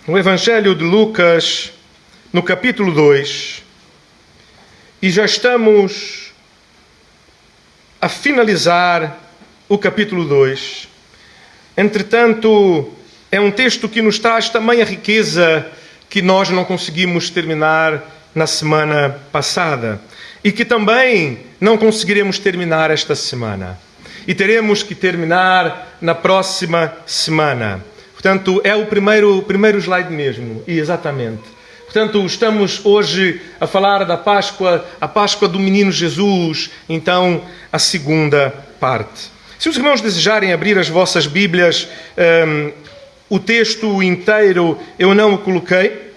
no Evangelho de Lucas, no capítulo 2, e já estamos a finalizar o capítulo 2. Entretanto, é um texto que nos traz também a riqueza que nós não conseguimos terminar na semana passada e que também não conseguiremos terminar esta semana. E teremos que terminar na próxima semana. Portanto, é o primeiro slide mesmo, exatamente. Portanto, estamos hoje a falar da Páscoa, a Páscoa do Menino Jesus, então a segunda parte. Se os irmãos desejarem abrir as vossas Bíblias, o texto inteiro eu não o coloquei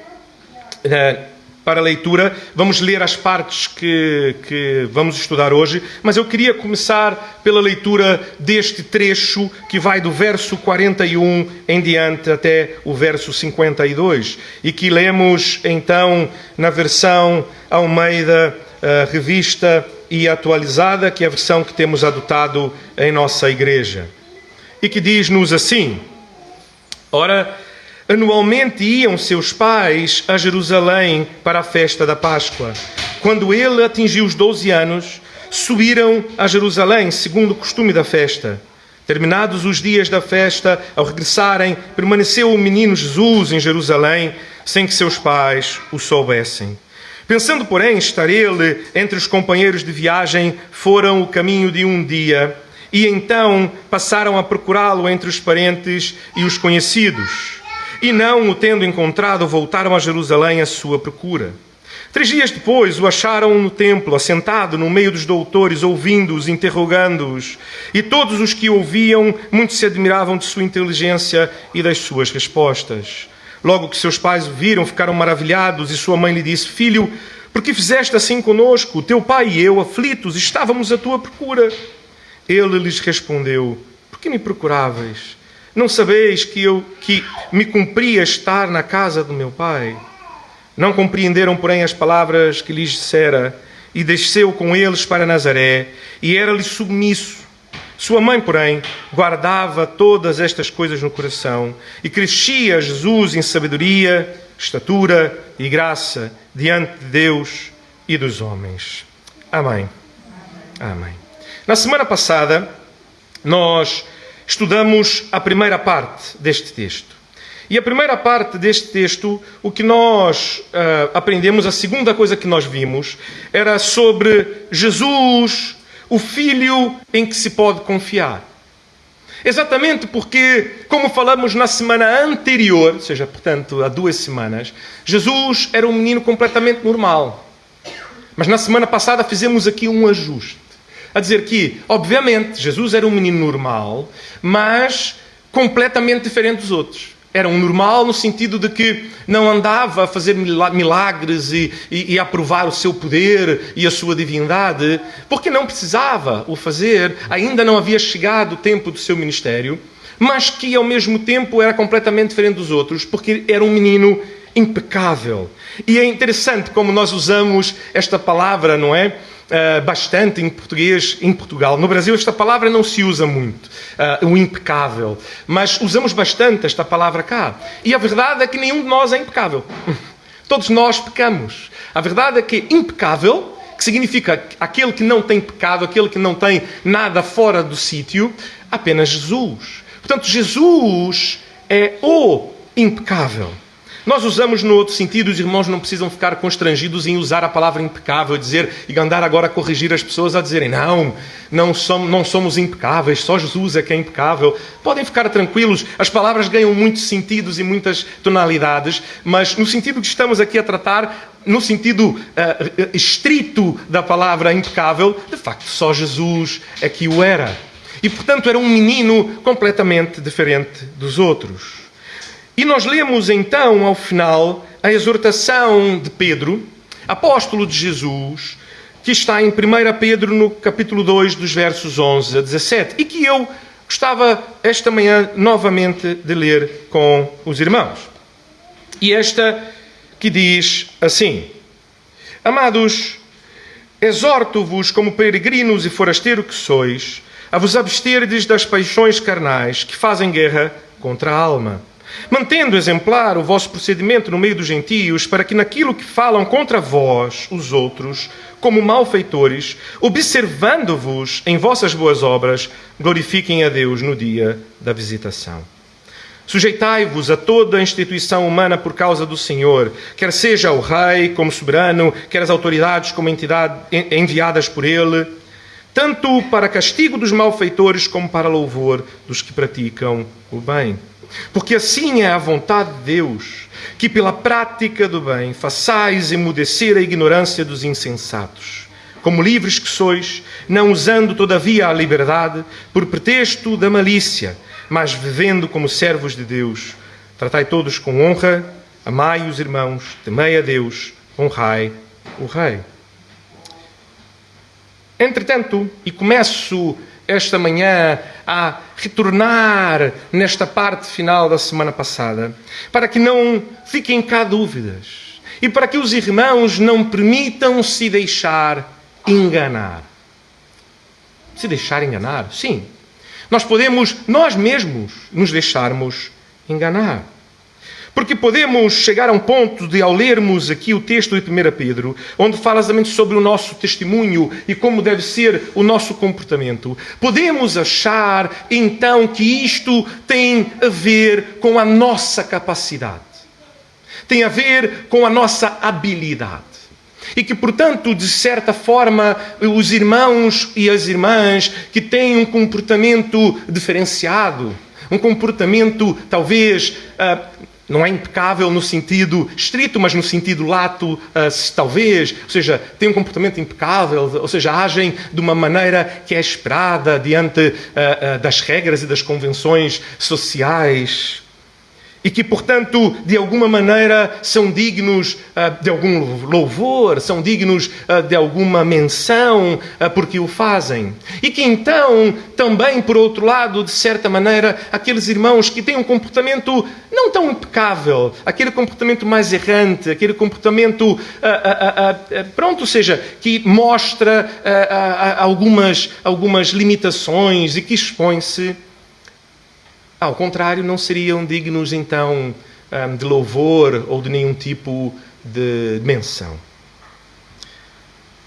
para leitura. Vamos ler as partes que vamos estudar hoje, mas eu queria começar pela leitura deste trecho que vai do verso 41 em diante até o verso 52 e que lemos então na versão Almeida, revista e atualizada, que é a versão que temos adotado em nossa igreja, e que diz-nos assim: Ora, anualmente iam seus pais a Jerusalém para a festa da Páscoa. Quando ele atingiu os 12 anos, subiram a Jerusalém, segundo o costume da festa. Terminados os dias da festa, ao regressarem, permaneceu o menino Jesus em Jerusalém, sem que seus pais o soubessem. Pensando, porém, estar ele entre os companheiros de viagem, foram o caminho de um dia, e então passaram a procurá-lo entre os parentes e os conhecidos. E não o tendo encontrado, voltaram a Jerusalém à sua procura. 3 dias depois o acharam no templo, assentado no meio dos doutores, ouvindo-os, interrogando-os. E todos os que ouviam, muito se admiravam de sua inteligência e das suas respostas. Logo que seus pais o viram, ficaram maravilhados, e sua mãe lhe disse: Filho, por que fizeste assim conosco? Teu pai e eu, aflitos, estávamos à tua procura. Ele lhes respondeu: Por que me procuráveis? Não sabeis que me cumpria estar na casa do meu pai? Não compreenderam, porém, as palavras que lhes dissera, e desceu com eles para Nazaré, e era-lhe submisso. Sua mãe, porém, guardava todas estas coisas no coração, e crescia Jesus em sabedoria, estatura e graça diante de Deus e dos homens. Amém. Amém. Na semana passada, nós estudamos a primeira parte deste texto. E a primeira parte deste texto, o que nós aprendemos, a segunda coisa que nós vimos, era sobre Jesus, o Filho em que se pode confiar. Exatamente porque, como falamos na semana anterior, ou seja, portanto, há 2 semanas, Jesus era um menino completamente normal. Mas na semana passada fizemos aqui um ajuste. A dizer que, obviamente, Jesus era um menino normal, mas completamente diferente dos outros. Era um normal no sentido de que não andava a fazer milagres e a provar o seu poder e a sua divindade, porque não precisava o fazer, ainda não havia chegado o tempo do seu ministério, mas que ao mesmo tempo era completamente diferente dos outros, porque era um menino impecável. E é interessante como nós usamos esta palavra, não é? Bastante em português em Portugal. No Brasil esta palavra não se usa muito, o impecável, mas usamos bastante esta palavra cá. E a verdade é que nenhum de nós é impecável. Todos nós pecamos. A verdade é que impecável, que significa aquele que não tem pecado, aquele que não tem nada fora do sítio, apenas Jesus. Portanto, Jesus é o impecável. Nós usamos no outro sentido, os irmãos não precisam ficar constrangidos em usar a palavra impecável e andar agora a corrigir as pessoas a dizerem não somos impecáveis, só Jesus é que é impecável. Podem ficar tranquilos, as palavras ganham muitos sentidos e muitas tonalidades, mas no sentido que estamos aqui a tratar, no sentido estrito da palavra impecável, de facto só Jesus é que o era. E portanto era um menino completamente diferente dos outros. E nós lemos então, ao final, a exortação de Pedro, apóstolo de Jesus, que está em 1 Pedro, no capítulo 2, dos versos 11 a 17, e que eu gostava esta manhã novamente de ler com os irmãos. E esta que diz assim: Amados, exorto-vos como peregrinos e forasteiros que sois, a vos absterdes das paixões carnais que fazem guerra contra a alma. mantendo exemplar o vosso procedimento no meio dos gentios, para que naquilo que falam contra vós, os outros, como malfeitores, observando-vos em vossas boas obras, glorifiquem a Deus no dia da visitação. Sujeitai-vos a toda a instituição humana por causa do Senhor, quer seja o rei como soberano, quer as autoridades como entidade enviadas por ele, tanto para castigo dos malfeitores como para louvor dos que praticam o bem. Porque assim é a vontade de Deus, que pela prática do bem façais emudecer a ignorância dos insensatos. Como livres que sois, não usando todavia a liberdade por pretexto da malícia, mas vivendo como servos de Deus. Tratai todos com honra, amai os irmãos, temei a Deus, honrai o Rei. Entretanto, e começo esta manhã a retornar nesta parte final da semana passada, para que não fiquem cá dúvidas e para que os irmãos não permitam se deixar enganar. Se deixar enganar? Sim. Nós podemos, nós mesmos, nos deixarmos enganar. Porque podemos chegar a um ponto de, ao lermos aqui o texto de 1 Pedro, onde fala exatamente sobre o nosso testemunho e como deve ser o nosso comportamento, podemos achar então que isto tem a ver com a nossa capacidade, tem a ver com a nossa habilidade. E que, portanto, de certa forma, os irmãos e as irmãs que têm um comportamento diferenciado, um comportamento talvez... não é impecável no sentido estrito, mas no sentido lato, talvez. Ou seja, têm um comportamento impecável, ou seja, agem de uma maneira que é esperada diante das regras e das convenções sociais. E que, portanto, de alguma maneira são dignos de algum louvor, são dignos de alguma menção porque o fazem. E que então, também, por outro lado, de certa maneira, aqueles irmãos que têm um comportamento não tão impecável, aquele comportamento mais errante, aquele comportamento, pronto, ou seja, que mostra algumas limitações e que expõe-se. Ao contrário, não seriam dignos, então, de louvor ou de nenhum tipo de menção.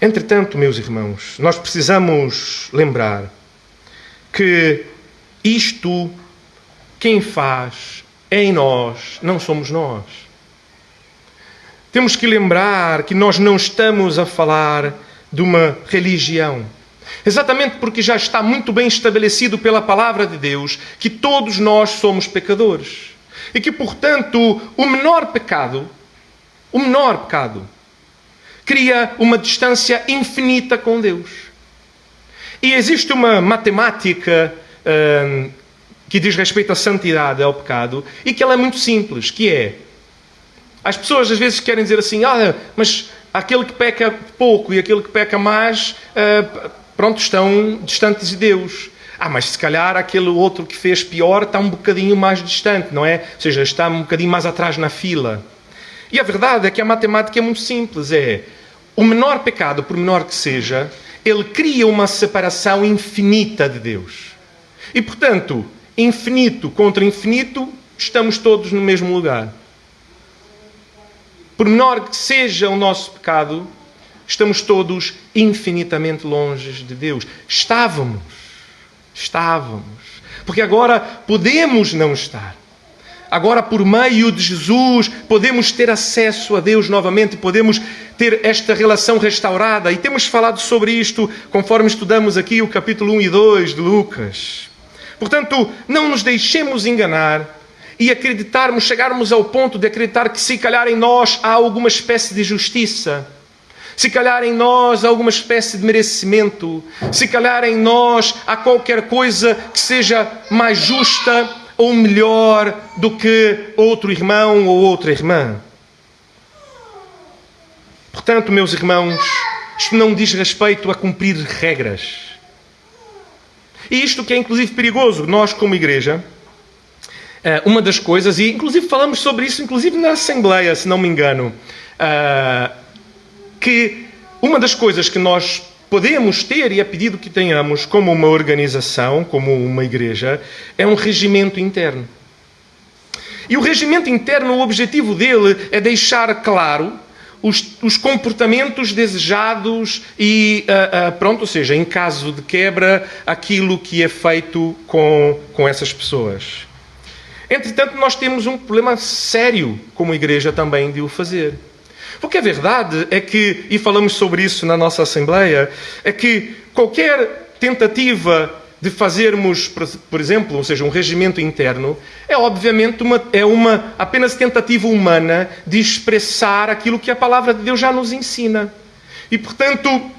Entretanto, meus irmãos, nós precisamos lembrar que isto, quem faz é em nós, não somos nós. Temos que lembrar que nós não estamos a falar de uma religião. Exatamente porque já está muito bem estabelecido pela palavra de Deus que todos nós somos pecadores. E que, portanto, o menor pecado, cria uma distância infinita com Deus. E existe uma matemática que diz respeito à santidade, ao pecado, e que ela é muito simples, que é... As pessoas às vezes querem dizer assim, mas aquele que peca pouco e aquele que peca mais... pronto, estão distantes de Deus. Mas se calhar aquele outro que fez pior está um bocadinho mais distante, não é? Ou seja, está um bocadinho mais atrás na fila. E a verdade é que a matemática é muito simples. O menor pecado, por menor que seja, ele cria uma separação infinita de Deus. E, portanto, infinito contra infinito, estamos todos no mesmo lugar. Por menor que seja o nosso pecado, estamos todos infinitamente longe de Deus. Estávamos. Porque agora podemos não estar. Agora, por meio de Jesus, podemos ter acesso a Deus novamente, podemos ter esta relação restaurada. E temos falado sobre isto conforme estudamos aqui o capítulo 1 e 2 de Lucas. Portanto, não nos deixemos enganar e chegarmos ao ponto de acreditar que se calhar em nós há alguma espécie de justiça. Se calhar em nós há alguma espécie de merecimento, se calhar em nós há qualquer coisa que seja mais justa ou melhor do que outro irmão ou outra irmã. Portanto, meus irmãos, isto não diz respeito a cumprir regras. E isto que é inclusive perigoso, nós como igreja, uma das coisas, e inclusive falamos sobre isso, inclusive na Assembleia, se não me engano, que uma das coisas que nós podemos ter, e é pedido que tenhamos como uma organização, como uma igreja, é um regimento interno. E o regimento interno, o objetivo dele é deixar claro os comportamentos desejados e, pronto, ou seja, em caso de quebra, aquilo que é feito com essas pessoas. Entretanto, nós temos um problema sério como igreja também de o fazer. Porque a verdade é que, e falamos sobre isso na nossa Assembleia, é que qualquer tentativa de fazermos, por exemplo, ou seja, um regimento interno, é obviamente uma apenas tentativa humana de expressar aquilo que a palavra de Deus já nos ensina. E, portanto,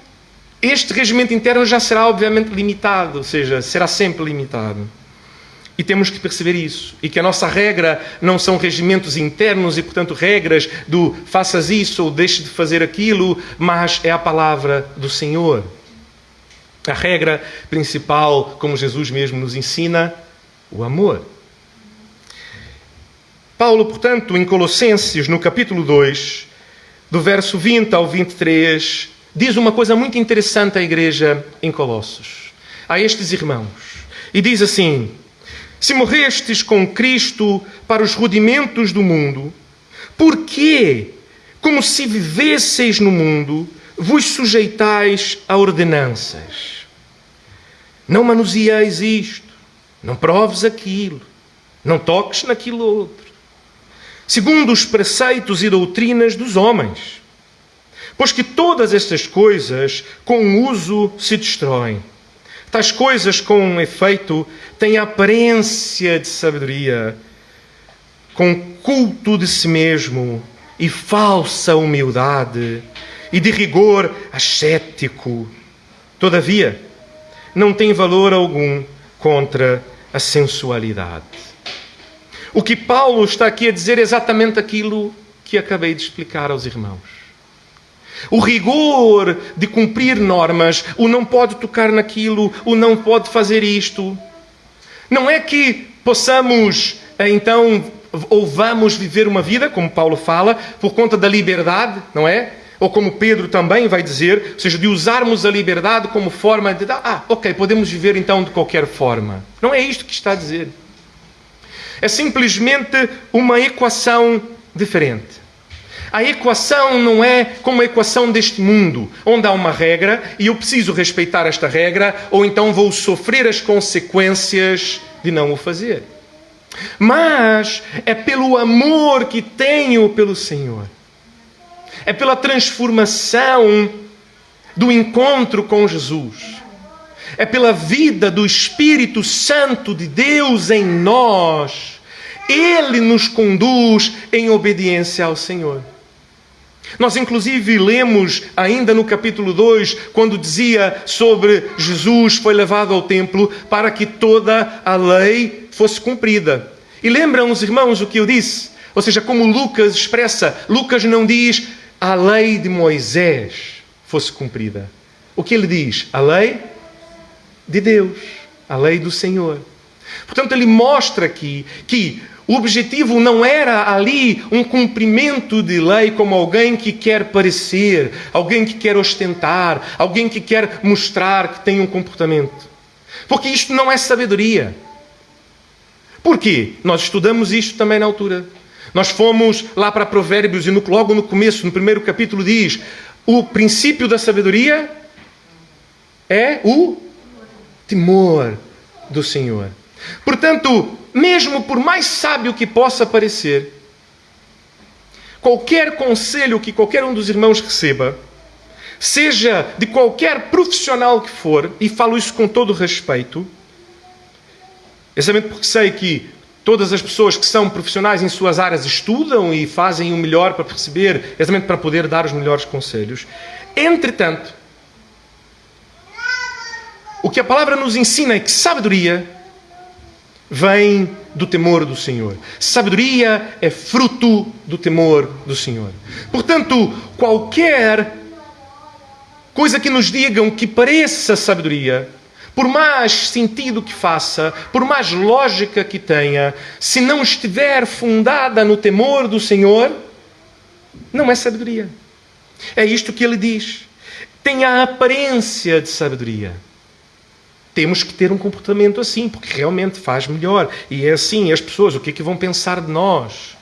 este regimento interno já será obviamente limitado, ou seja, será sempre limitado. E temos que perceber isso. E que a nossa regra não são regimentos internos e, portanto, regras do faças isso ou deixe de fazer aquilo, mas é a palavra do Senhor. A regra principal, como Jesus mesmo nos ensina, o amor. Paulo, portanto, em Colossenses, no capítulo 2, do verso 20 ao 23, diz uma coisa muito interessante à igreja em Colossos, a estes irmãos. E diz assim: se morrestes com Cristo para os rudimentos do mundo, por que, como se vivesseis no mundo, vos sujeitais a ordenanças? Não manuseeis isto, não proves aquilo, não toques naquilo outro, segundo os preceitos e doutrinas dos homens. Pois que todas estas coisas, com o uso, se destroem. Tais coisas, com efeito, têm a aparência de sabedoria, com culto de si mesmo e falsa humildade, e de rigor ascético. Todavia, não tem valor algum contra a sensualidade. O que Paulo está aqui a dizer é exatamente aquilo que acabei de explicar aos irmãos. O rigor de cumprir normas, o não pode tocar naquilo, o não pode fazer isto. Não é que possamos, então, ou vamos viver uma vida, como Paulo fala, por conta da liberdade, não é? Ou como Pedro também vai dizer, ou seja, de usarmos a liberdade como forma de... ok, podemos viver então de qualquer forma. Não é isto que está a dizer. É simplesmente uma equação diferente. A equação não é como a equação deste mundo, onde há uma regra e eu preciso respeitar esta regra, ou então vou sofrer as consequências de não o fazer. Mas é pelo amor que tenho pelo Senhor. É pela transformação do encontro com Jesus. É pela vida do Espírito Santo de Deus em nós. Ele nos conduz em obediência ao Senhor. Nós, inclusive, lemos ainda no capítulo 2, quando dizia sobre Jesus foi levado ao templo para que toda a lei fosse cumprida. E lembram os irmãos o que eu disse? Ou seja, como Lucas expressa, Lucas não diz a lei de Moisés fosse cumprida. O que ele diz? A lei de Deus, a lei do Senhor. Portanto, ele mostra aqui que o objetivo não era ali um cumprimento de lei como alguém que quer parecer, alguém que quer ostentar, alguém que quer mostrar que tem um comportamento. Porque isto não é sabedoria. Por quê? Nós estudamos isto também na altura. Nós fomos lá para Provérbios e logo no começo, no primeiro capítulo, diz: o princípio da sabedoria é o temor do Senhor. Portanto, mesmo por mais sábio que possa parecer, qualquer conselho que qualquer um dos irmãos receba, seja de qualquer profissional que for, e falo isso com todo o respeito, exatamente porque sei que todas as pessoas que são profissionais em suas áreas estudam e fazem o melhor para perceber, exatamente para poder dar os melhores conselhos. Entretanto, o que a palavra nos ensina é que sabedoria vem do temor do Senhor. Sabedoria é fruto do temor do Senhor. Portanto, qualquer coisa que nos digam que pareça sabedoria, por mais sentido que faça, por mais lógica que tenha, se não estiver fundada no temor do Senhor, não é sabedoria. É isto que ele diz. Tem a aparência de sabedoria. temos que ter um comportamento assim, porque realmente faz melhor. E é assim, as pessoas, o que é que vão pensar de nós?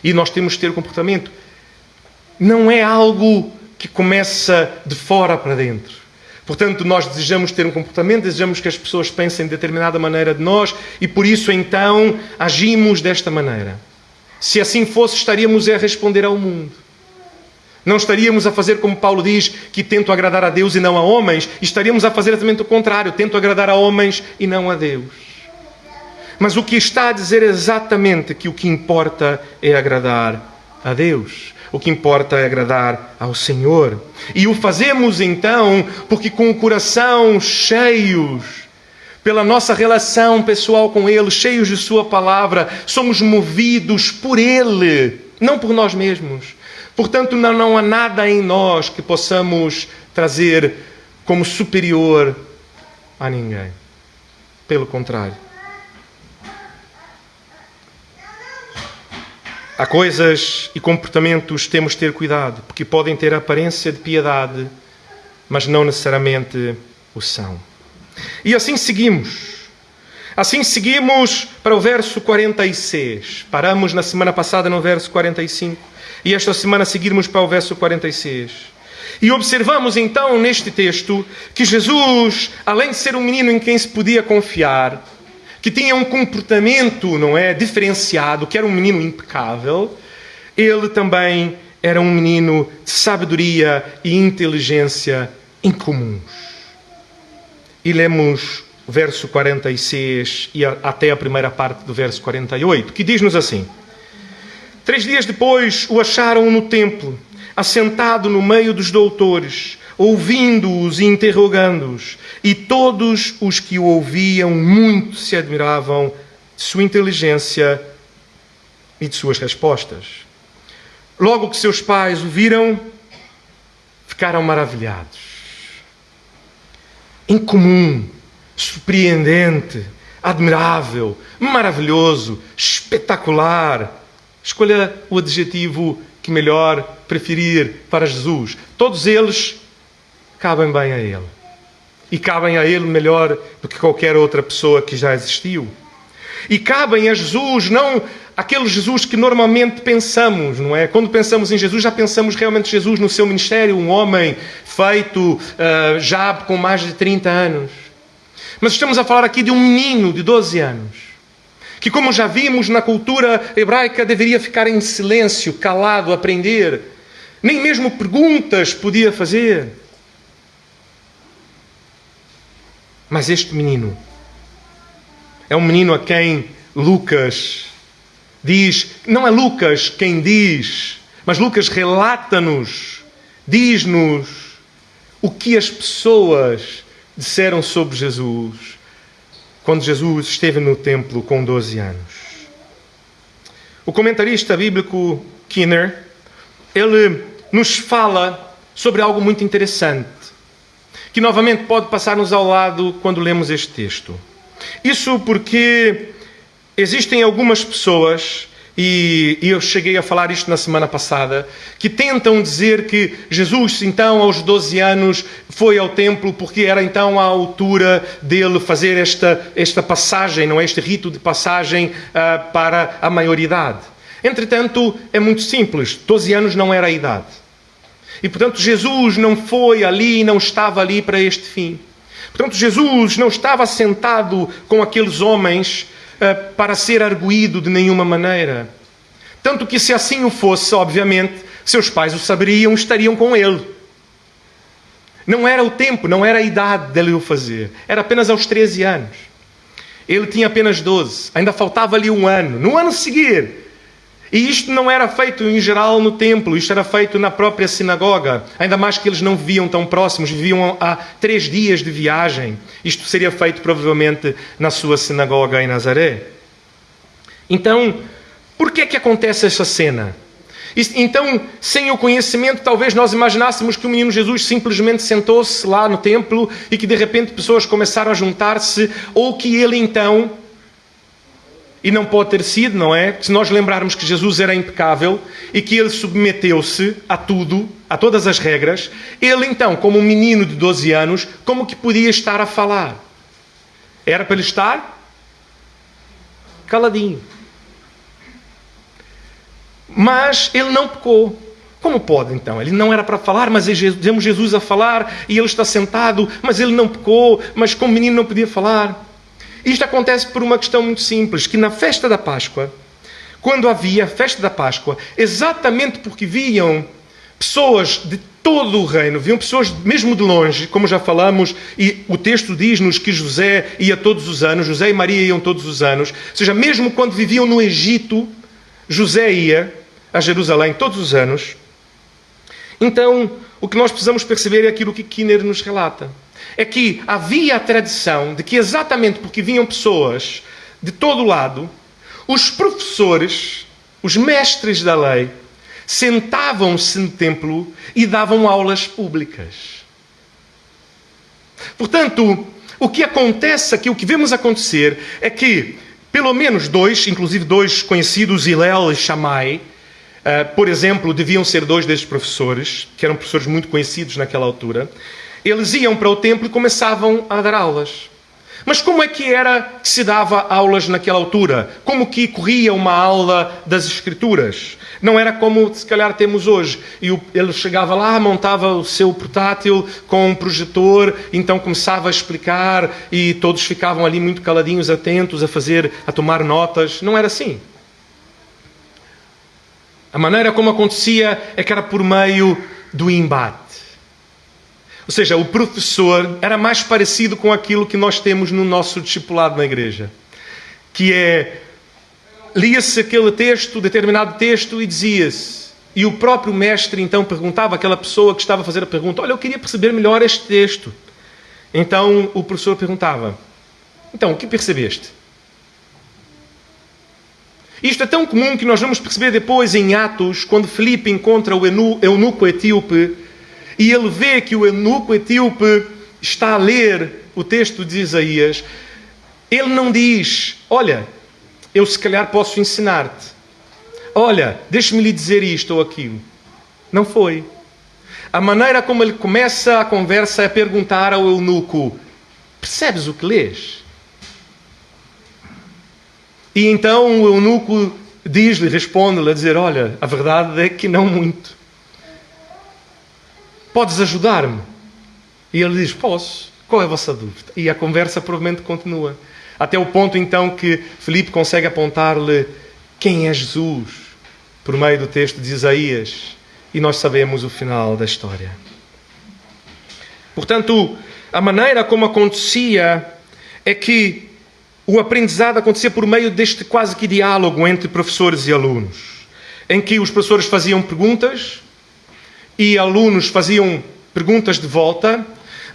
E nós temos que ter um comportamento. Não é algo que começa de fora para dentro. Portanto, nós desejamos ter um comportamento, desejamos que as pessoas pensem de determinada maneira de nós e por isso então agimos desta maneira. Se assim fosse, estaríamos a responder ao mundo. Não estaríamos a fazer como Paulo diz, que tento agradar a Deus e não a homens. Estaríamos a fazer exatamente o contrário, tento agradar a homens e não a Deus. Mas o que está a dizer é exatamente que o que importa é agradar a Deus. O que importa é agradar ao Senhor. E o fazemos então porque com o coração cheios, pela nossa relação pessoal com Ele, cheios de Sua palavra, somos movidos por Ele, não por nós mesmos. Portanto, não há nada em nós que possamos trazer como superior a ninguém. Pelo contrário. Há coisas e comportamentos que temos de ter cuidado, porque podem ter a aparência de piedade, mas não necessariamente o são. E assim seguimos. Assim seguimos para o verso 46. Paramos na semana passada no verso 45 e esta semana seguirmos para o verso 46. E observamos então neste texto que Jesus, além de ser um menino em quem se podia confiar, que tinha um comportamento, não é, diferenciado, que era um menino impecável, ele também era um menino de sabedoria e inteligência incomuns. E lemos o verso 46 e até a primeira parte do verso 48, que diz-nos assim: 3 dias depois o acharam no templo, assentado no meio dos doutores, ouvindo-os e interrogando-os. E todos os que o ouviam muito se admiravam de sua inteligência e de suas respostas. Logo que seus pais o viram, ficaram maravilhados. Incomum, surpreendente, admirável, maravilhoso, espetacular. Escolha o adjetivo que melhor preferir para Jesus. Todos eles cabem bem a Ele. E cabem a Ele melhor do que qualquer outra pessoa que já existiu. E cabem a Jesus, não aquele Jesus que normalmente pensamos, não é? Quando pensamos em Jesus, já pensamos realmente Jesus no seu ministério, um homem feito já com mais de 30 anos. Mas estamos a falar aqui de um menino de 12 anos, que, como já vimos na cultura hebraica, deveria ficar em silêncio, calado, aprender. Nem mesmo perguntas podia fazer. Mas este menino é um menino a quem Lucas diz, não é Lucas quem diz, mas Lucas relata-nos, diz-nos o que as pessoas disseram sobre Jesus quando Jesus esteve no templo com 12 anos. O comentarista bíblico Kinner, ele nos fala sobre algo muito interessante, que novamente pode passar-nos ao lado quando lemos este texto. Isso porque existem algumas pessoas, e eu cheguei a falar isto na semana passada, que tentam dizer que Jesus, então, aos 12 anos, foi ao templo porque era então a altura dele fazer esta passagem, não é? Este rito de passagem para a maioridade. Entretanto, é muito simples. 12 anos não era a idade. E, portanto, Jesus não foi ali, não estava ali para este fim. Portanto, Jesus não estava sentado com aqueles homens para ser arguído de nenhuma maneira. Tanto que, se assim o fosse, obviamente, seus pais o saberiam, estariam com ele. Não era o tempo, não era a idade dele o fazer. Era apenas aos 13 anos. Ele tinha apenas 12. Ainda faltava ali um ano. No ano a seguir. E isto não era feito em geral no templo, isto era feito na própria sinagoga. Ainda mais que eles não viviam tão próximos, viviam a 3 dias de viagem. Isto seria feito provavelmente na sua sinagoga em Nazaré. Então, por que é que acontece essa cena? Então, sem o conhecimento, talvez nós imaginássemos que o menino Jesus simplesmente sentou-se lá no templo e que de repente pessoas começaram a juntar-se, ou que ele então... E não pode ter sido, não é? Se nós lembrarmos que Jesus era impecável e que ele submeteu-se a tudo, a todas as regras, ele então, como um menino de 12 anos, como que podia estar a falar? Era para ele estar caladinho. Mas ele não pecou. Como pode então? Ele não era para falar, mas vemos Jesus a falar e ele está sentado, mas ele não pecou, mas como menino não podia falar. Isto acontece por uma questão muito simples, que na festa da Páscoa, quando havia a festa da Páscoa, exatamente porque viam pessoas de todo o reino, viam pessoas mesmo de longe, como já falamos, e o texto diz-nos que José ia todos os anos, José e Maria iam todos os anos, ou seja, mesmo quando viviam no Egito, José ia a Jerusalém todos os anos. Então, o que nós precisamos perceber é aquilo que Kinner nos relata. É que havia a tradição de que exatamente porque vinham pessoas de todo lado, os professores, os mestres da lei, sentavam-se no templo e davam aulas públicas. Portanto, o que acontece aqui, o que vemos acontecer, é que pelo menos dois, inclusive dois conhecidos, Hillel e Shammai, por exemplo, deviam ser dois desses professores, que eram professores muito conhecidos naquela altura, eles iam para o templo e começavam a dar aulas. Mas como é que era que se dava aulas naquela altura? Como que corria uma aula das Escrituras? Não era como se calhar temos hoje. E ele chegava lá, montava o seu portátil com um projetor, então começava a explicar e todos ficavam ali muito caladinhos, atentos, a tomar notas. Não era assim. A maneira como acontecia é que era por meio do embate. Ou seja, o professor era mais parecido com aquilo que nós temos no nosso discipulado na igreja. Que é, lia-se aquele texto, determinado texto, e dizia-se. E o próprio mestre então perguntava àquela pessoa que estava a fazer a pergunta: olha, eu queria perceber melhor este texto. Então o professor perguntava: então, o que percebeste? Isto é tão comum que nós vamos perceber depois em Atos, quando Filipe encontra o eunuco etíope, e ele vê que o eunuco etíope está a ler o texto de Isaías. Ele não diz: olha, eu se calhar posso ensinar-te. Olha, deixe-me lhe dizer isto ou aquilo. Não foi. A maneira como ele começa a conversa é perguntar ao eunuco: percebes o que lês? E então o eunuco diz-lhe, responde-lhe a dizer: olha, a verdade é que não muito. Podes ajudar-me? E ele diz: posso. Qual é a vossa dúvida? E a conversa provavelmente continua. Até o ponto então que Filipe consegue apontar-lhe quem é Jesus, por meio do texto de Isaías. E nós sabemos o final da história. Portanto, a maneira como acontecia é que o aprendizado acontecia por meio deste quase que diálogo entre professores e alunos, em que os professores faziam perguntas e alunos faziam perguntas de volta,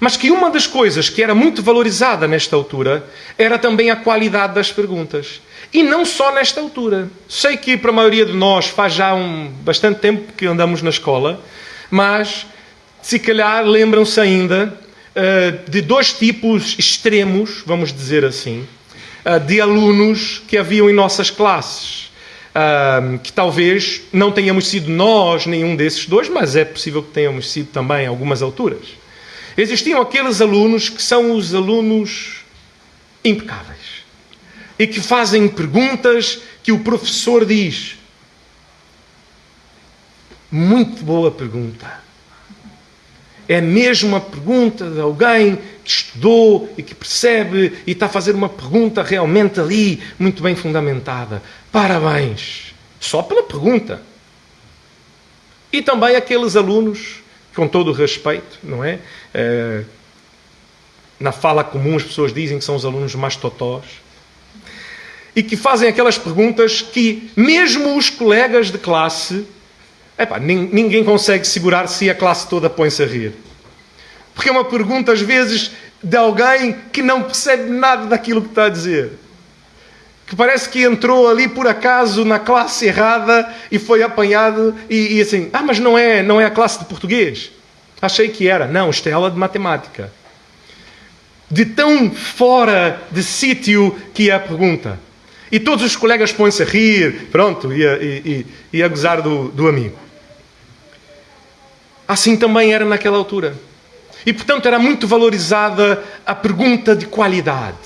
mas que uma das coisas que era muito valorizada nesta altura era também a qualidade das perguntas. E não só nesta altura. Sei que para a maioria de nós faz já bastante tempo que andamos na escola, mas se calhar lembram-se ainda de dois tipos extremos, vamos dizer assim, de alunos que haviam em nossas classes. Que talvez não tenhamos sido nós nenhum desses dois, mas é possível que tenhamos sido também em algumas alturas. Existiam aqueles alunos que são os alunos impecáveis e que fazem perguntas que o professor diz: muito boa pergunta. É mesmo uma pergunta de alguém que estudou e que percebe e está a fazer uma pergunta realmente ali, muito bem fundamentada. Parabéns! Só pela pergunta. E também aqueles alunos, com todo o respeito, não é? Na fala comum as pessoas dizem que são os alunos mais totós. E que fazem aquelas perguntas que mesmo os colegas de classe... ninguém consegue segurar se a classe toda põe-se a rir. Porque é uma pergunta, às vezes, de alguém que não percebe nada daquilo que está a dizer. Que parece que entrou ali por acaso na classe errada e foi apanhado e assim, mas não é a classe de português. Achei que era. Não, isto é aula de matemática. De tão fora de sítio que é a pergunta. E todos os colegas põem-se a rir, pronto, e a gozar do amigo. Assim também era naquela altura. E, portanto, era muito valorizada a pergunta de qualidade.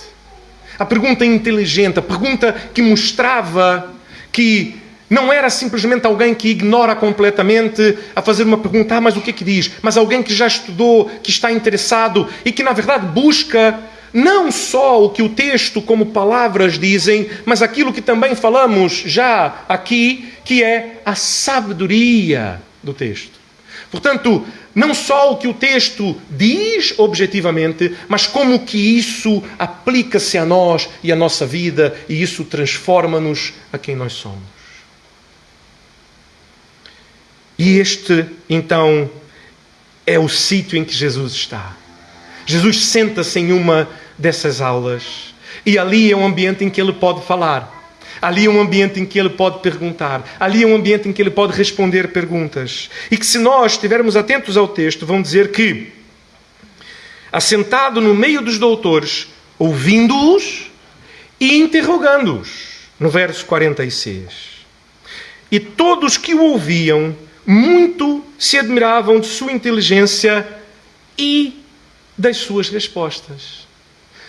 A pergunta inteligente, a pergunta que mostrava que não era simplesmente alguém que ignora completamente a fazer uma pergunta, mas o que é que diz? Mas alguém que já estudou, que está interessado e que na verdade busca não só o que o texto como palavras dizem, mas aquilo que também falamos já aqui, que é a sabedoria do texto. Portanto, não só o que o texto diz objetivamente, mas como que isso aplica-se a nós e à nossa vida, e isso transforma-nos a quem nós somos. E este, então, é o sítio em que Jesus está. Jesus senta-se em uma dessas aulas, e ali é um ambiente em que ele pode falar. Ali é um ambiente em que ele pode perguntar. Ali é um ambiente em que ele pode responder perguntas. E que se nós estivermos atentos ao texto, vão dizer que, assentado no meio dos doutores, ouvindo-os e interrogando-os. No verso 46. E todos que o ouviam, muito se admiravam de sua inteligência e das suas respostas.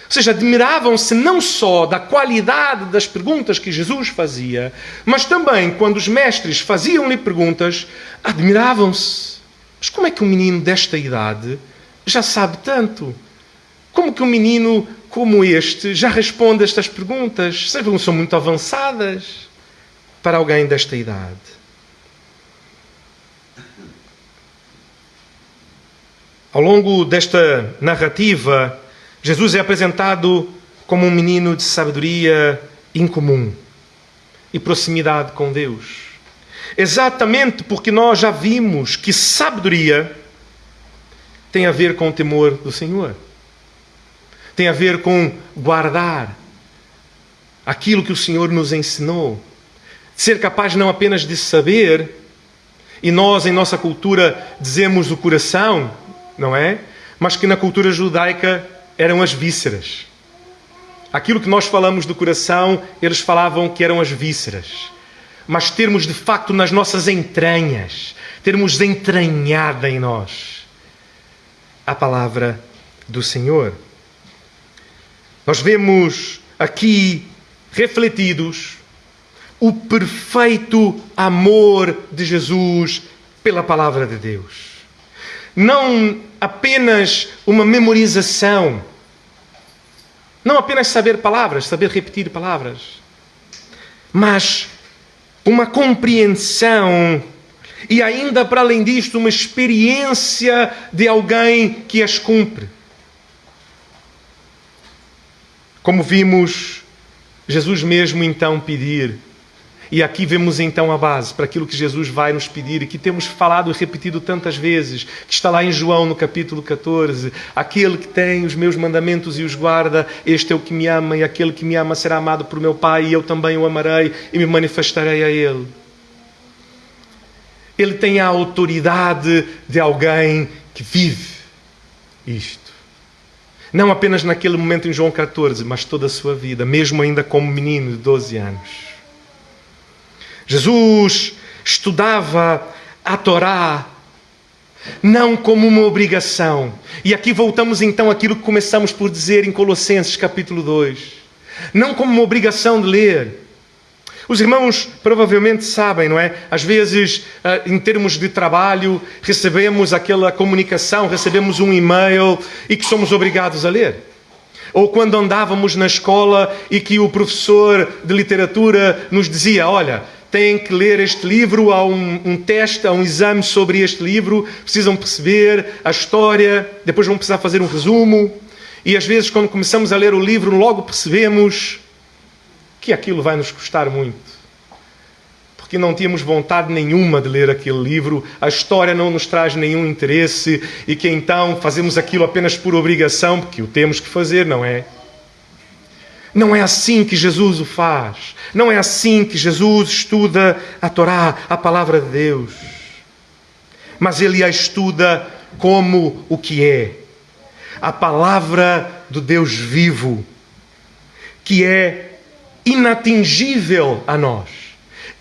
Ou seja, admiravam-se não só da qualidade das perguntas que Jesus fazia, mas também, quando os mestres faziam-lhe perguntas, admiravam-se. Mas como é que um menino desta idade já sabe tanto? Como que um menino como este já responde a estas perguntas? São muito avançadas para alguém desta idade. Ao longo desta narrativa, Jesus é apresentado como um menino de sabedoria incomum e proximidade com Deus. Exatamente porque nós já vimos que sabedoria tem a ver com o temor do Senhor. Tem a ver com guardar aquilo que o Senhor nos ensinou. Ser capaz não apenas de saber, e nós em nossa cultura dizemos o coração, não é? Mas que na cultura judaica eram as vísceras. Aquilo que nós falamos do coração, eles falavam que eram as vísceras. Mas termos de facto nas nossas entranhas, termos entranhada em nós a palavra do Senhor. Nós vemos aqui refletidos o perfeito amor de Jesus pela palavra de Deus. Não apenas uma memorização, não apenas saber palavras, saber repetir palavras, mas uma compreensão e ainda para além disto uma experiência de alguém que as cumpre. Como vimos Jesus mesmo então pedir. E aqui vemos então a base para aquilo que Jesus vai nos pedir e que temos falado e repetido tantas vezes, que está lá em João no capítulo 14. Aquele que tem os meus mandamentos e os guarda, este é o que me ama, e aquele que me ama será amado por meu Pai, e eu também o amarei e me manifestarei a Ele. Ele tem a autoridade de alguém que vive isto. Não apenas naquele momento em João 14, mas toda a sua vida, mesmo ainda como menino de 12 anos. Jesus estudava a Torá não como uma obrigação. E aqui voltamos então àquilo que começamos por dizer em Colossenses capítulo 2. Não como uma obrigação de ler. Os irmãos provavelmente sabem, não é? Às vezes, em termos de trabalho, recebemos aquela comunicação, recebemos um e-mail e que somos obrigados a ler. Ou quando andávamos na escola e que o professor de literatura nos dizia, olha, têm que ler este livro, há um teste, há um exame sobre este livro, precisam perceber a história, depois vão precisar fazer um resumo. E às vezes quando começamos a ler o livro, logo percebemos que aquilo vai nos custar muito. Porque não tínhamos vontade nenhuma de ler aquele livro, a história não nos traz nenhum interesse e que então fazemos aquilo apenas por obrigação, porque o temos que fazer, não é? Não é assim que Jesus o faz. Não é assim que Jesus estuda a Torá, a palavra de Deus. Mas ele a estuda como o que é. A palavra do Deus vivo, que é inatingível a nós,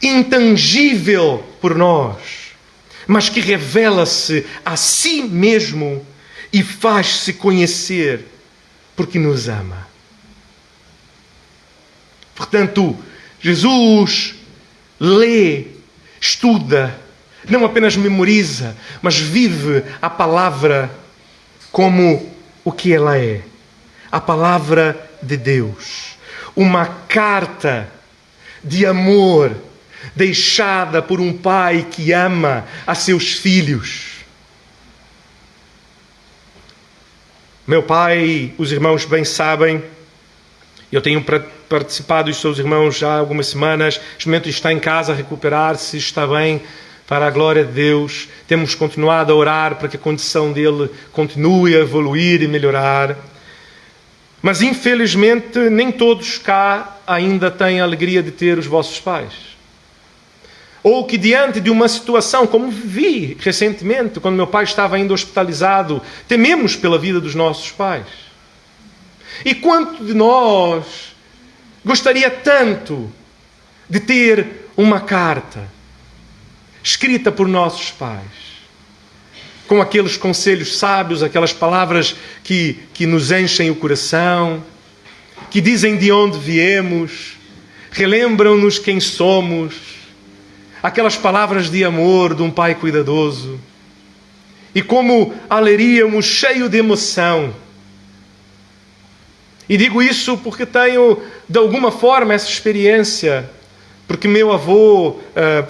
intangível por nós, mas que revela-se a si mesmo e faz-se conhecer porque nos ama. Portanto, Jesus lê, estuda, não apenas memoriza, mas vive a palavra como o que ela é. A palavra de Deus. Uma carta de amor deixada por um pai que ama a seus filhos. Meu pai, os irmãos bem sabem, eu tenho participado dos seus irmãos já há algumas semanas. Neste momento está em casa a recuperar-se, está bem, para a glória de Deus. Temos continuado a orar para que a condição dele continue a evoluir e melhorar. Mas infelizmente nem todos cá ainda têm a alegria de ter os vossos pais. Ou que diante de uma situação como vivi recentemente, quando meu pai estava ainda hospitalizado, tememos pela vida dos nossos pais. E quanto de nós gostaria tanto de ter uma carta escrita por nossos pais, com aqueles conselhos sábios, aquelas palavras que nos enchem o coração, que dizem de onde viemos, relembram-nos quem somos, aquelas palavras de amor de um pai cuidadoso. E como a leríamos cheio de emoção. E digo isso porque tenho, de alguma forma, essa experiência, porque meu avô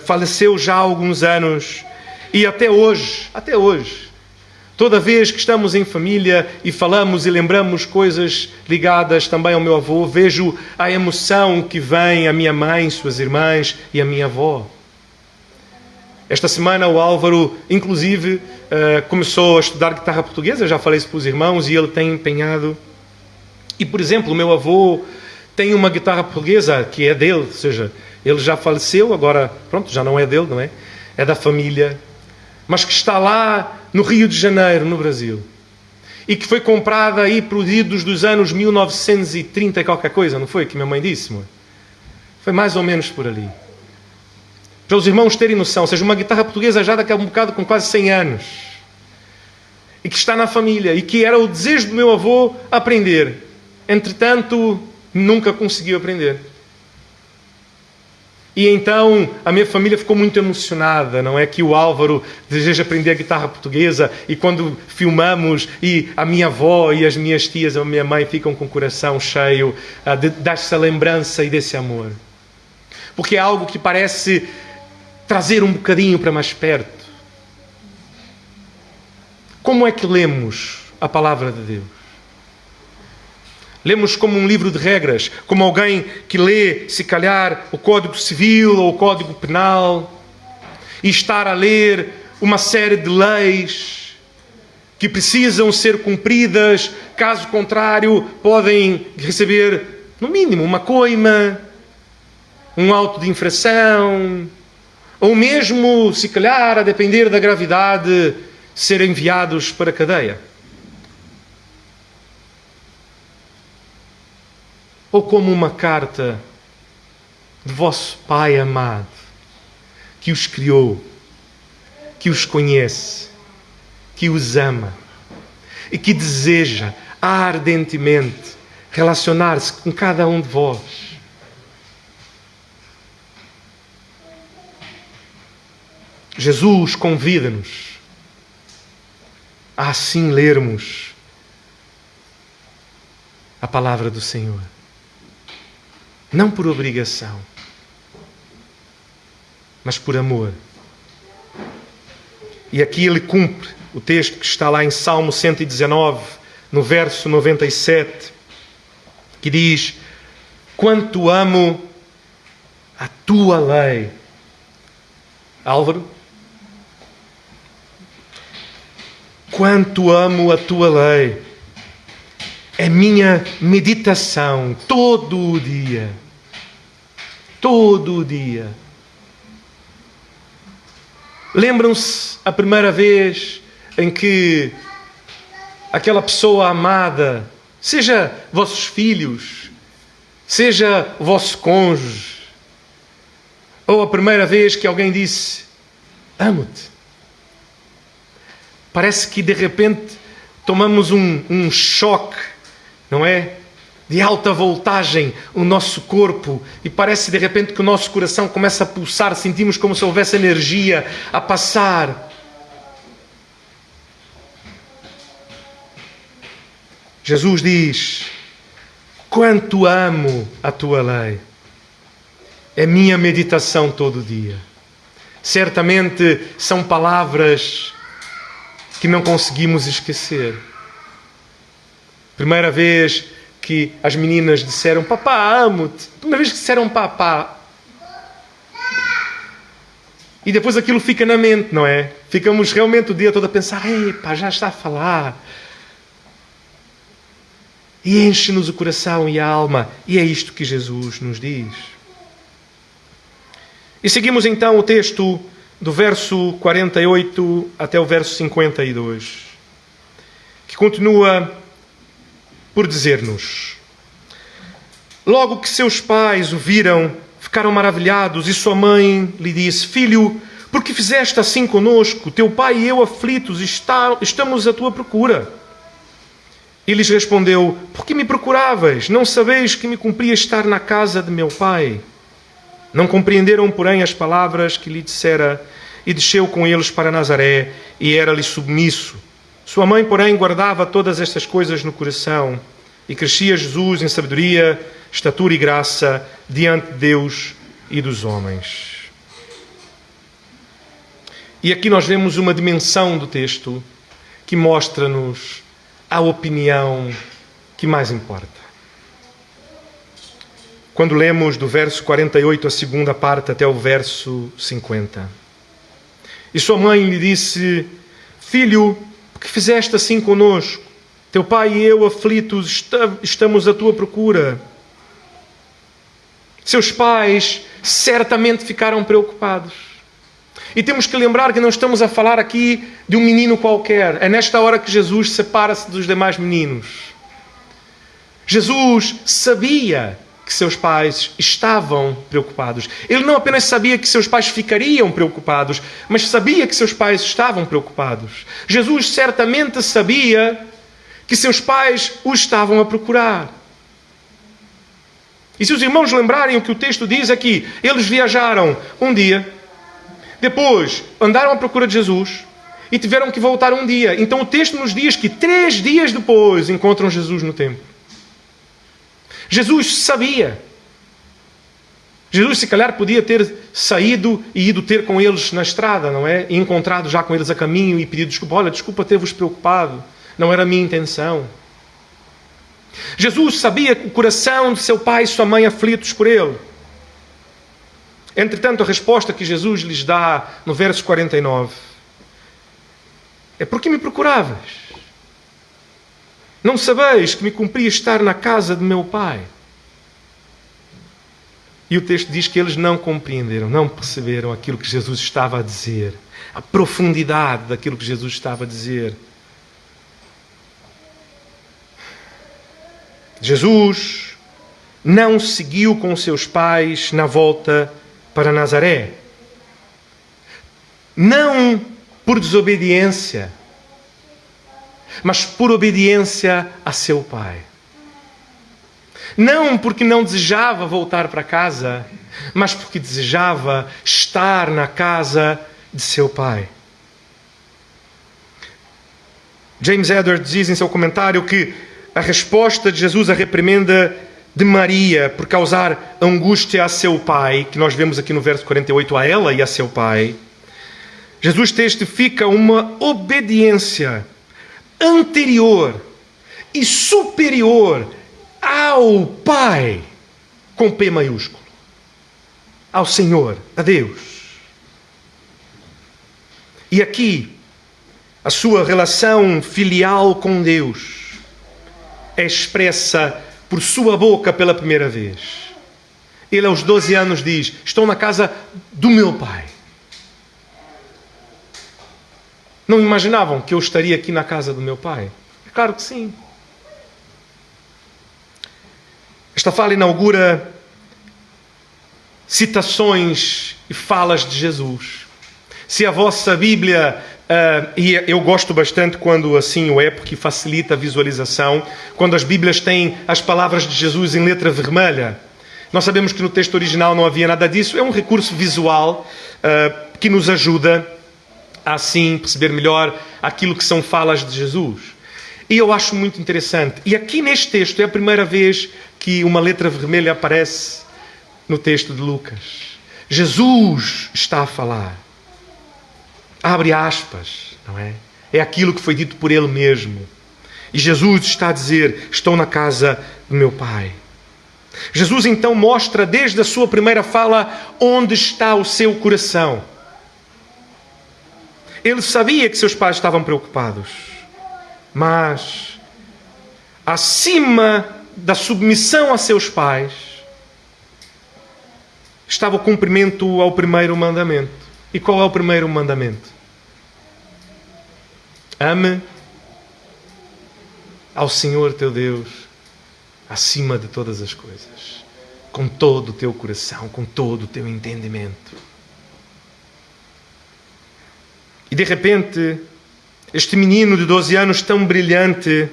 faleceu já há alguns anos, e até hoje, toda vez que estamos em família e falamos e lembramos coisas ligadas também ao meu avô, vejo a emoção que vem à minha mãe, suas irmãs e à minha avó. Esta semana o Álvaro, inclusive, começou a estudar guitarra portuguesa, eu já falei isso para os irmãos, e ele tem empenhado. E, por exemplo, o meu avô tem uma guitarra portuguesa que é dele, ou seja, ele já faleceu, agora, pronto, já não é dele, não é? É da família, mas que está lá no Rio de Janeiro, no Brasil. E que foi comprada aí por idos dos anos 1930 e qualquer coisa, não foi? Que minha mãe disse, mãe? Foi mais ou menos por ali. Para os irmãos terem noção, ou seja, uma guitarra portuguesa já daqui a um bocado com quase 100 anos. E que está na família. E que era o desejo do meu avô aprender. Entretanto, nunca conseguiu aprender. E então a minha família ficou muito emocionada, não é? Que o Álvaro deseja aprender a guitarra portuguesa, e quando filmamos, e a minha avó e as minhas tias, a minha mãe, ficam com o coração cheio dessa lembrança e desse amor. Porque é algo que parece trazer um bocadinho para mais perto. Como é que lemos a palavra de Deus? Lemos como um livro de regras, como alguém que lê, se calhar, o Código Civil ou o Código Penal, e estar a ler uma série de leis que precisam ser cumpridas, caso contrário, podem receber, no mínimo, uma coima, um auto de infração, ou mesmo, se calhar, a depender da gravidade, ser enviados para a cadeia. Ou como uma carta de vosso Pai amado, que os criou, que os conhece, que os ama e que deseja ardentemente relacionar-se com cada um de vós. Jesus convida-nos a assim lermos a palavra do Senhor. Não por obrigação, mas por amor. E aqui ele cumpre o texto que está lá em Salmo 119, no verso 97, que diz: quanto amo a tua lei. Álvaro? Quanto amo a tua lei. É minha meditação todo o dia. Todo o dia. Lembram-se a primeira vez em que aquela pessoa amada, seja vossos filhos, seja o vosso cônjuge, ou a primeira vez que alguém disse: amo-te. Parece que de repente tomamos um choque, não é? de alta voltagem o nosso corpo e parece de repente que o nosso coração começa a pulsar, sentimos como se houvesse energia a passar. Jesus diz: quanto amo a tua lei, é minha meditação todo dia. Certamente são palavras que não conseguimos esquecer. Primeira vez que as meninas disseram: papá, amo-te. Primeira vez que disseram papá. E depois aquilo fica na mente, não é? Ficamos realmente o dia todo a pensar: epá, já está a falar. E enche-nos o coração e a alma. E é isto que Jesus nos diz. E seguimos então o texto do verso 48 até o verso 52, que continua por dizer-nos: logo que seus pais o viram, ficaram maravilhados, e sua mãe lhe disse: filho, por que fizeste assim conosco? Teu pai e eu aflitos estamos à tua procura. E lhes respondeu: por que me procuravais? Não sabeis que me cumpria estar na casa de meu pai? Não compreenderam, porém, as palavras que lhe dissera, e desceu com eles para Nazaré, e era-lhe submisso. Sua mãe, porém, guardava todas estas coisas no coração, e crescia Jesus em sabedoria, estatura e graça diante de Deus e dos homens. E aqui nós vemos uma dimensão do texto que mostra-nos a opinião que mais importa. Quando lemos do verso 48, a segunda parte, até o verso 50. E sua mãe lhe disse: filho, por que fizeste assim conosco? Teu pai e eu, aflitos, estamos à tua procura. Seus pais certamente ficaram preocupados. E temos que lembrar que não estamos a falar aqui de um menino qualquer. É nesta hora que Jesus separa-se dos demais meninos. Jesus sabia que seus pais estavam preocupados. Ele não apenas sabia que seus pais ficariam preocupados, mas sabia que seus pais estavam preocupados. Jesus certamente sabia que seus pais o estavam a procurar. E se os irmãos lembrarem o que o texto diz aqui, eles viajaram um dia, depois andaram à procura de Jesus e tiveram que voltar um dia. Então o texto nos diz que 3 dias depois encontram Jesus no templo. Jesus sabia. Jesus, se calhar, podia ter saído e ido ter com eles na estrada, não é? E encontrado já com eles a caminho e pedido desculpa. Olha, desculpa ter-vos preocupado. Não era a minha intenção. Jesus sabia que o coração de seu pai e sua mãe aflitos por ele. Entretanto, a resposta que Jesus lhes dá no verso 49 é: por que me procuravas? Não sabeis que me cumpria estar na casa de meu pai? E o texto diz que eles não compreenderam, não perceberam aquilo que Jesus estava a dizer, a profundidade daquilo que Jesus estava a dizer. Jesus não seguiu com seus pais na volta para Nazaré. Não por desobediência, mas por obediência a seu pai. Não porque não desejava voltar para casa, mas porque desejava estar na casa de seu pai. James Edwards diz em seu comentário que a resposta de Jesus à reprimenda de Maria por causar angústia a seu pai, que nós vemos aqui no verso 48, a ela e a seu pai, Jesus testifica uma obediência anterior e superior ao Pai, com P maiúsculo, ao Senhor, a Deus. E aqui, a sua relação filial com Deus é expressa por sua boca pela primeira vez. Ele aos 12 anos diz: estou na casa do meu Pai. Não imaginavam que eu estaria aqui na casa do meu Pai? É claro que sim. Esta fala inaugura citações e falas de Jesus. Se a vossa Bíblia, e eu gosto bastante quando assim o é, porque facilita a visualização, quando as Bíblias têm as palavras de Jesus em letra vermelha. Nós sabemos que no texto original não havia nada disso. É um recurso visual que nos ajuda a assim perceber melhor aquilo que são falas de Jesus. E eu acho muito interessante. E aqui neste texto é a primeira vez que uma letra vermelha aparece no texto de Lucas. Jesus está a falar. Abre aspas, não é? É aquilo que foi dito por ele mesmo. E Jesus está a dizer: estou na casa do meu Pai. Jesus então mostra desde a sua primeira fala onde está o seu coração. Ele sabia que seus pais estavam preocupados, mas acima da submissão a seus pais estava o cumprimento ao primeiro mandamento. E qual é o primeiro mandamento? Ame ao Senhor teu Deus acima de todas as coisas, com todo o teu coração, com todo o teu entendimento. E de repente, este menino de 12 anos tão brilhante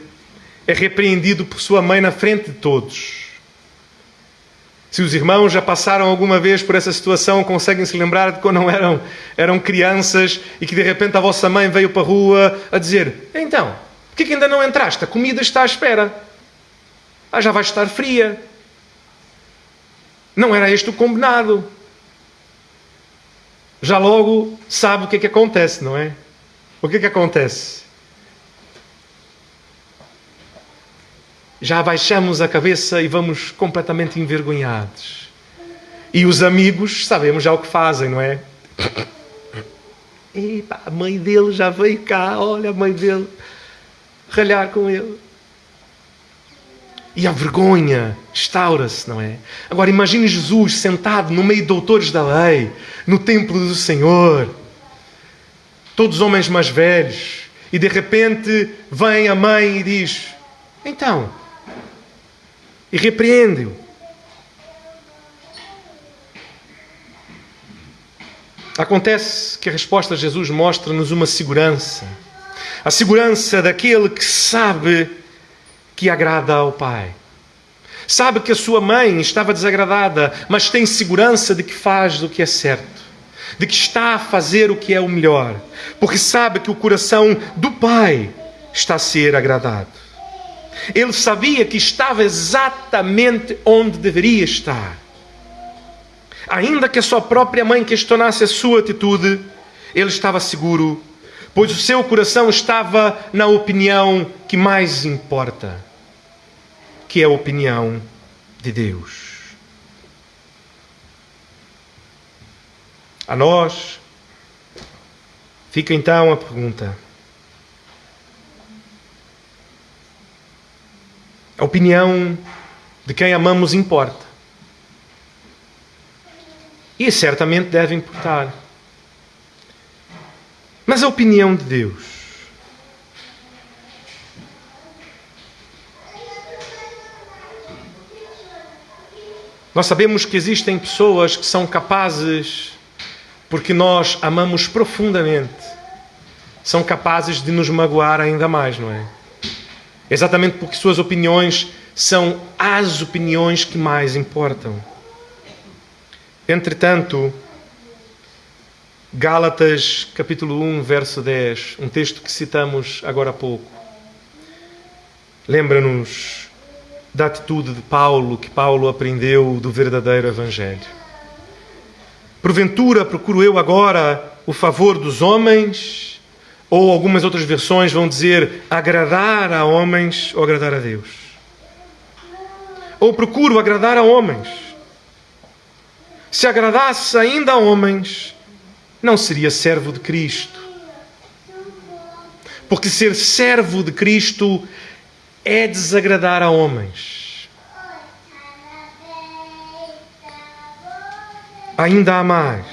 é repreendido por sua mãe na frente de todos. Se os irmãos já passaram alguma vez por essa situação, conseguem se lembrar de quando eram crianças e que de repente a vossa mãe veio para a rua a dizer: então, por que ainda não entraste? A comida está à espera. Já vai estar fria. Não era este o combinado. Já logo sabe o que é que acontece, não é? O que é que acontece? Já abaixamos a cabeça e vamos completamente envergonhados. E os amigos, sabemos já o que fazem, não é? Epa, a mãe dele já veio cá, olha a mãe dele, ralhar com ele. E a vergonha instaura-se, não é? Agora imagine Jesus sentado no meio de doutores da lei, no templo do Senhor, todos homens mais velhos, e de repente vem a mãe e diz: então, e repreende-o. Acontece que a resposta de Jesus mostra-nos uma segurança. A segurança daquele que sabe que agrada ao Pai. Sabe que a sua mãe estava desagradada, mas tem segurança de que faz o que é certo. De que está a fazer o que é o melhor. Porque sabe que o coração do Pai está a ser agradado. Ele sabia que estava exatamente onde deveria estar. Ainda que a sua própria mãe questionasse a sua atitude, ele estava seguro, pois o seu coração estava na opinião que mais importa, que é a opinião de Deus. A nós fica então a pergunta: a opinião de quem amamos importa. E certamente deve importar. Mas a opinião de Deus? Nós sabemos que existem pessoas que são capazes, porque nós amamos profundamente, são capazes de nos magoar ainda mais, não é? Exatamente porque suas opiniões são as opiniões que mais importam. Entretanto, Gálatas capítulo 1, verso 10, um texto que citamos agora há pouco, lembra-nos da atitude de Paulo, que Paulo aprendeu do verdadeiro Evangelho. Porventura procuro eu agora o favor dos homens, ou algumas outras versões vão dizer agradar a homens ou agradar a Deus. Ou procuro agradar a homens. Se agradasse ainda a homens, não seria servo de Cristo. Porque ser servo de Cristo é desagradar a homens. Ainda há mais.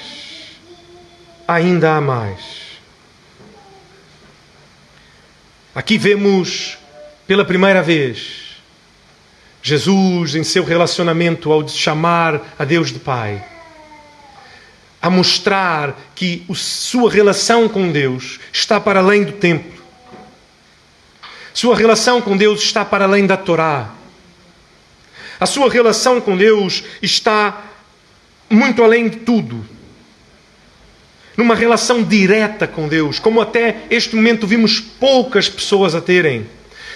Ainda há mais. Aqui vemos pela primeira vez Jesus em seu relacionamento ao chamar a Deus de Pai, a mostrar que a sua relação com Deus está para além do templo. Sua relação com Deus está para além da Torá. A sua relação com Deus está muito além de tudo. Numa relação direta com Deus, como até este momento vimos poucas pessoas a terem.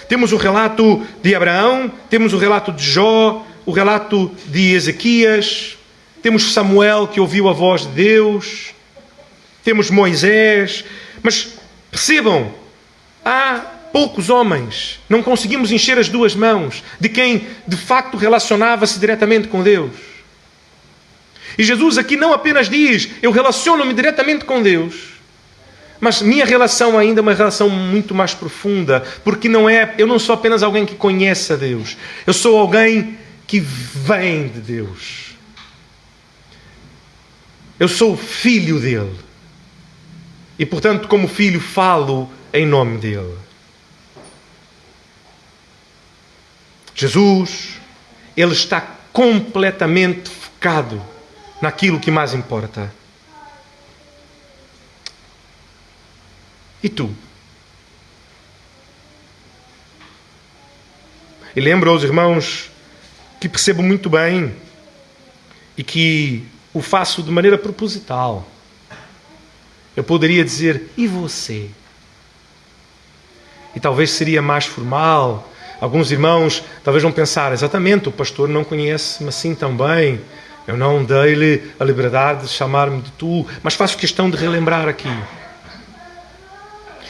Temos o relato de Abraão, temos o relato de Jó, o relato de Ezequias, temos Samuel que ouviu a voz de Deus, temos Moisés, mas percebam, há poucos homens, não conseguimos encher as duas mãos, de quem de facto relacionava-se diretamente com Deus. E Jesus aqui não apenas diz, eu relaciono-me diretamente com Deus, mas minha relação ainda é uma relação muito mais profunda, porque eu não sou apenas alguém que conhece a Deus, eu sou alguém que vem de Deus. Eu sou filho dele. E portanto, como filho, falo em nome dele. Jesus, ele está completamente focado naquilo que mais importa. E tu? E lembro aos irmãos que percebo muito bem e que o faço de maneira proposital. Eu poderia dizer, e você? E talvez seria mais formal. Alguns irmãos talvez vão pensar, exatamente, o pastor não conhece-me assim tão bem. Eu não dei-lhe a liberdade de chamar-me de tu, mas faço questão de relembrar aqui.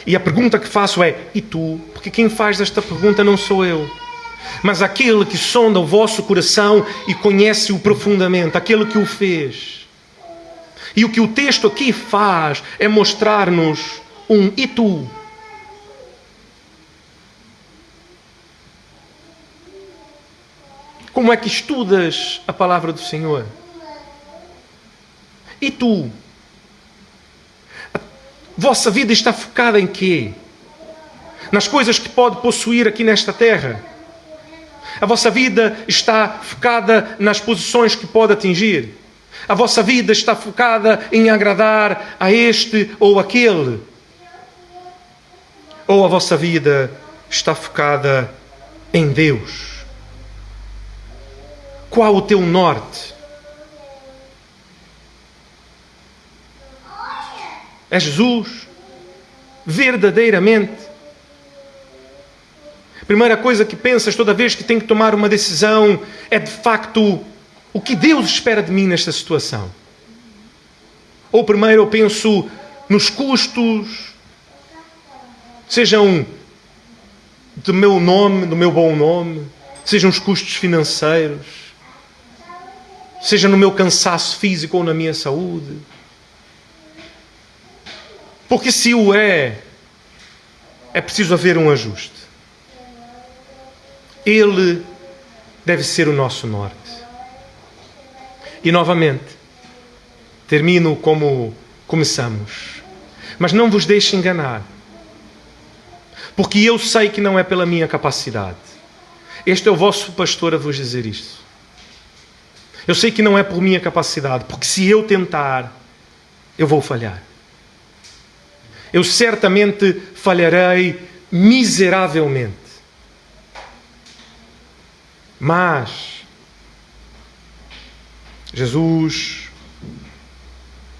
E a pergunta que faço é, e tu? Porque quem faz esta pergunta não sou eu, mas aquele que sonda o vosso coração e conhece-o profundamente, aquele que o fez. E o que o texto aqui faz é mostrar-nos um e tu? Como é que estudas a palavra do Senhor? E tu? A vossa vida está focada em quê? Nas coisas que pode possuir aqui nesta terra? A vossa vida está focada nas posições que pode atingir? A vossa vida está focada em agradar a este ou aquele? Ou a vossa vida está focada em Deus? Qual o teu norte? É Jesus? Verdadeiramente? A primeira coisa que pensas toda vez que tem que tomar uma decisão é de facto o que Deus espera de mim nesta situação? Ou primeiro eu penso nos custos, sejam do meu nome, do meu bom nome, sejam os custos financeiros, seja no meu cansaço físico ou na minha saúde. Porque se o é preciso haver um ajuste. Ele deve ser o nosso norte. E novamente, termino como começamos. Mas não vos deixe enganar. Porque eu sei que não é pela minha capacidade. Este é o vosso pastor a vos dizer isto. Eu sei que não é por minha capacidade, porque se eu tentar, eu vou falhar. Eu certamente falharei miseravelmente. Mas Jesus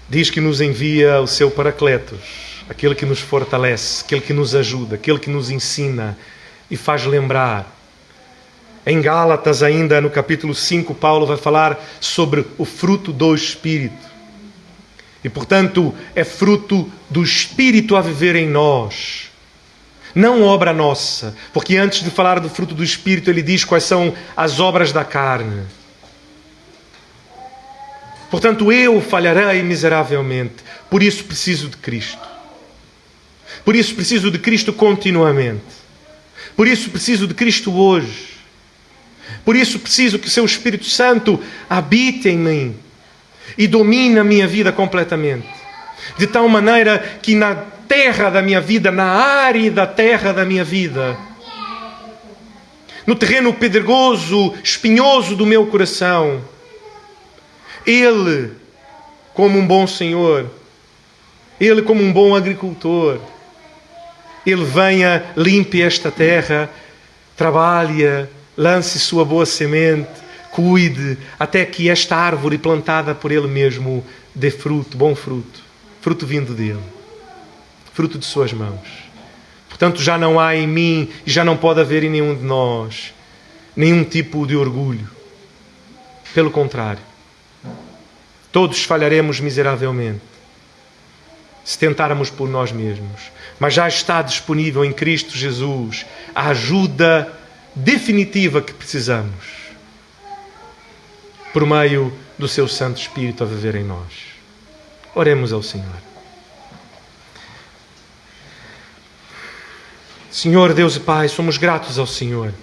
diz que nos envia o seu Paracletos, aquele que nos fortalece, aquele que nos ajuda, aquele que nos ensina e faz lembrar. Em Gálatas, ainda no capítulo 5, Paulo vai falar sobre o fruto do Espírito. E, portanto, é fruto do Espírito a viver em nós. Não obra nossa. Porque antes de falar do fruto do Espírito, ele diz quais são as obras da carne. Portanto, eu falharei miseravelmente. Por isso preciso de Cristo. Por isso preciso de Cristo continuamente. Por isso preciso de Cristo hoje. Por isso preciso que o seu Espírito Santo habite em mim e domine a minha vida completamente. De tal maneira que na terra da minha vida, na árida terra da minha vida, no terreno pedregoso, espinhoso do meu coração, Ele como um bom senhor, Ele como um bom agricultor. Ele venha, limpe esta terra, trabalhe, lance sua boa semente, cuide, até que esta árvore plantada por Ele mesmo dê fruto, bom fruto, fruto vindo dEle, fruto de suas mãos. Portanto, já não há em mim e já não pode haver em nenhum de nós nenhum tipo de orgulho. Pelo contrário, todos falharemos miseravelmente se tentarmos por nós mesmos. Mas já está disponível em Cristo Jesus a ajuda definitiva que precisamos, por meio do seu Santo Espírito a viver em nós. Oremos ao Senhor. Senhor Deus e Pai, somos gratos ao Senhor